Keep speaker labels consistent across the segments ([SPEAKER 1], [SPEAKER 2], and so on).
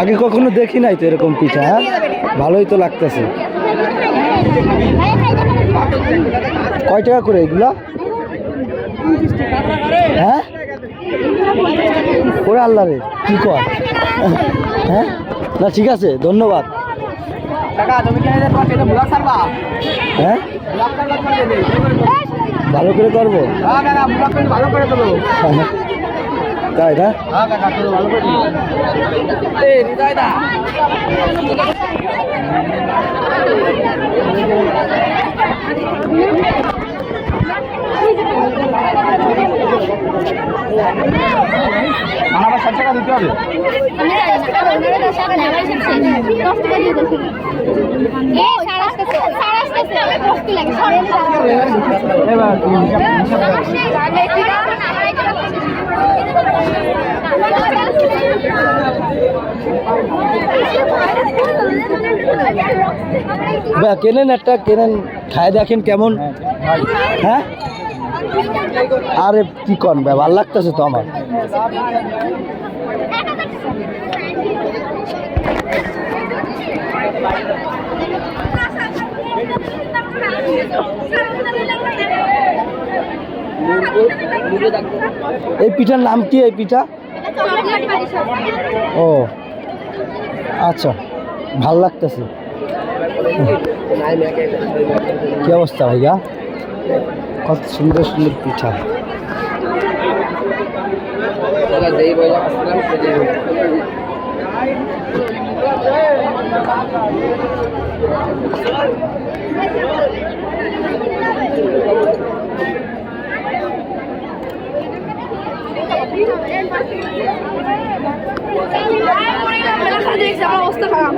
[SPEAKER 1] আগে কখনো দেখি নাই তো এরকম পিঠা। হ্যাঁ, ভালোই তো লাগতেছে। কয় টাকা করে এগুলা? হ্যাঁ, ওরে আল্লাহ রে, কি কর। হ্যাঁ, না ঠিক আছে, ধন্যবাদ। হ্যাঁ, ভালো করে করবো তাই না?
[SPEAKER 2] আমার 60 টাকা দিতে হবে।
[SPEAKER 1] কেনেন একটা, কেনেন, খায় দেখেন কেমন। হ্যাঁ, আরে কি কন ভাই, ভালো লাগতেছে তো আমার। এই পিঠার নাম কি? এই পিঠা? ও আচ্ছা, ভাল লাগতেছে। কি অবস্থা ভাইয়া? কত সুন্দর সুন্দর পিঠা।
[SPEAKER 3] অবস্থা খারাপ।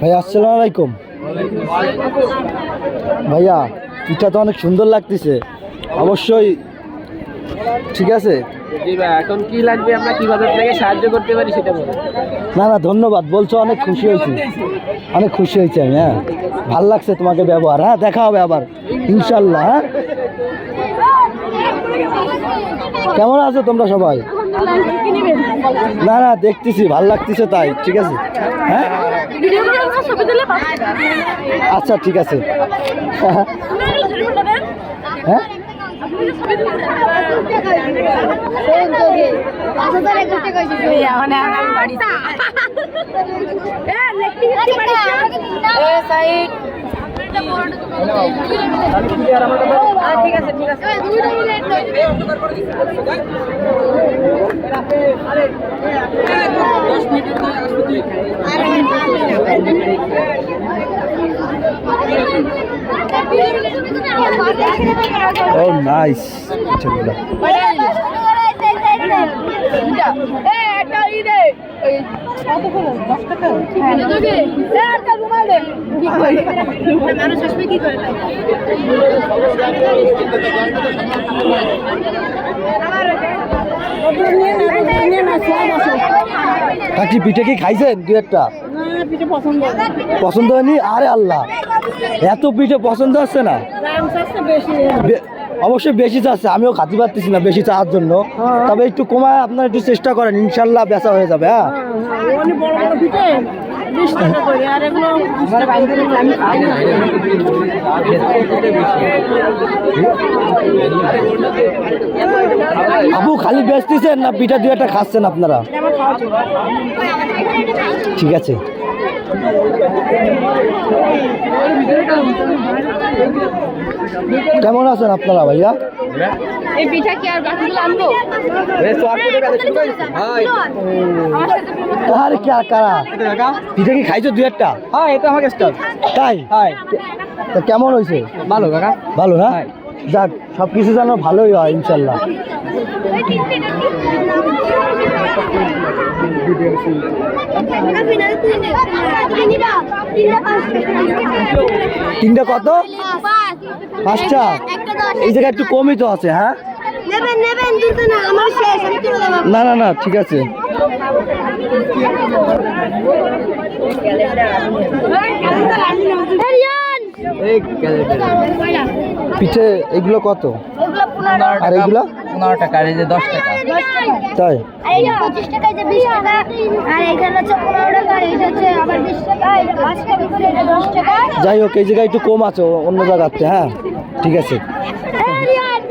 [SPEAKER 1] ভাইয়া আসসালামু আলাইকুম। ভাইয়া পিঠা তো অনেক সুন্দর লাগতেছে, অবশ্যই ঠিক আছে।
[SPEAKER 2] এখন কি লাগবে, আমরা কিভাবে আপনাকে সাহায্য করতে পারি সেটা বলুন।
[SPEAKER 1] না না, ধন্যবাদ বলছো, অনেক খুশি হয়েছি, অনেক খুশি হয়েছি আমি। হ্যাঁ, ভাল লাগছে তোমাকে ব্যবহার। হ্যাঁ, দেখা হবে আবার ইনশাল্লাহ। হ্যাঁ, কেমন আছো তোমরা সবাই? না না, দেখতেছি, ভাল লাগতেছে তাই। ঠিক আছে, হ্যাঁ আচ্ছা ঠিক আছে। হ্যাঁ,
[SPEAKER 3] ঠিক আছে ঠিক আছে।
[SPEAKER 1] Oh, nice. কাকি পিঠে কি খাইছেন? দু একটা পছন্দ হয়নি? আরে আল্লাহ, এত পিঠে পছন্দ হচ্ছে না? অবশ্যই বেশি চাচ্ছে, আমিও খাতে পারতেছি না বেশি চাওয়ার জন্য, তবে একটু কমায় আপনারা একটু চেষ্টা করেন, ইনশাল্লাহ বেচা হয়ে যাবে। হ্যাঁ
[SPEAKER 3] অনেক বড় বড় পিঠে 20 টাকা করে, আর এগুলো 20 টাকা আমি খাই না।
[SPEAKER 1] আপু খালি বেচতেছেন না পিঠা দুই একটা খাচ্ছেন আপনারা?
[SPEAKER 3] আমার খাওয়া ছিল।
[SPEAKER 1] ঠিক আছে। কেমন আছেন আপনারা ভাইয়া?
[SPEAKER 3] এই পিঠা কি আর বাকিগুলো আনবো?
[SPEAKER 1] আরে কি আর কারা পিঠা কি খাইছো দুই একটা?
[SPEAKER 2] হ্যাঁ এটা আমাকে স্টক।
[SPEAKER 1] তাই?
[SPEAKER 2] হ্যাঁ
[SPEAKER 1] তা কেমন হয়েছে?
[SPEAKER 2] ভালো কাকা।
[SPEAKER 1] ভালো না? যাক, সব কিছু যেন ভালোই হয় ইনশাল্লাহ। তিনটা কত? 5টা? এই জায়গায় একটু কমই তো আছে। হ্যাঁ
[SPEAKER 3] নেবেন নেবেন, দুটো না, আমার শেষ, আমি তুলে দেবো।
[SPEAKER 1] না না না ঠিক আছে। পিঠে এগুলো কত? আর এগুলো?
[SPEAKER 2] 15 টাকা, আর এই যে 10 টাকা।
[SPEAKER 1] তাই?
[SPEAKER 3] আর এইটা 25 টাকা, এই যে 20 টাকা, আর এইখানে হচ্ছে 15 টাকা, আর এইটা হচ্ছে আবার 20 টাকা, এটা 5 টাকা করে, এটা 10 টাকা।
[SPEAKER 1] যাই হোক, এই জায়গায় একটু কম আছে অন্য জায়গাতে। হ্যাঁ ঠিক আছে।
[SPEAKER 3] এই রিয়ান,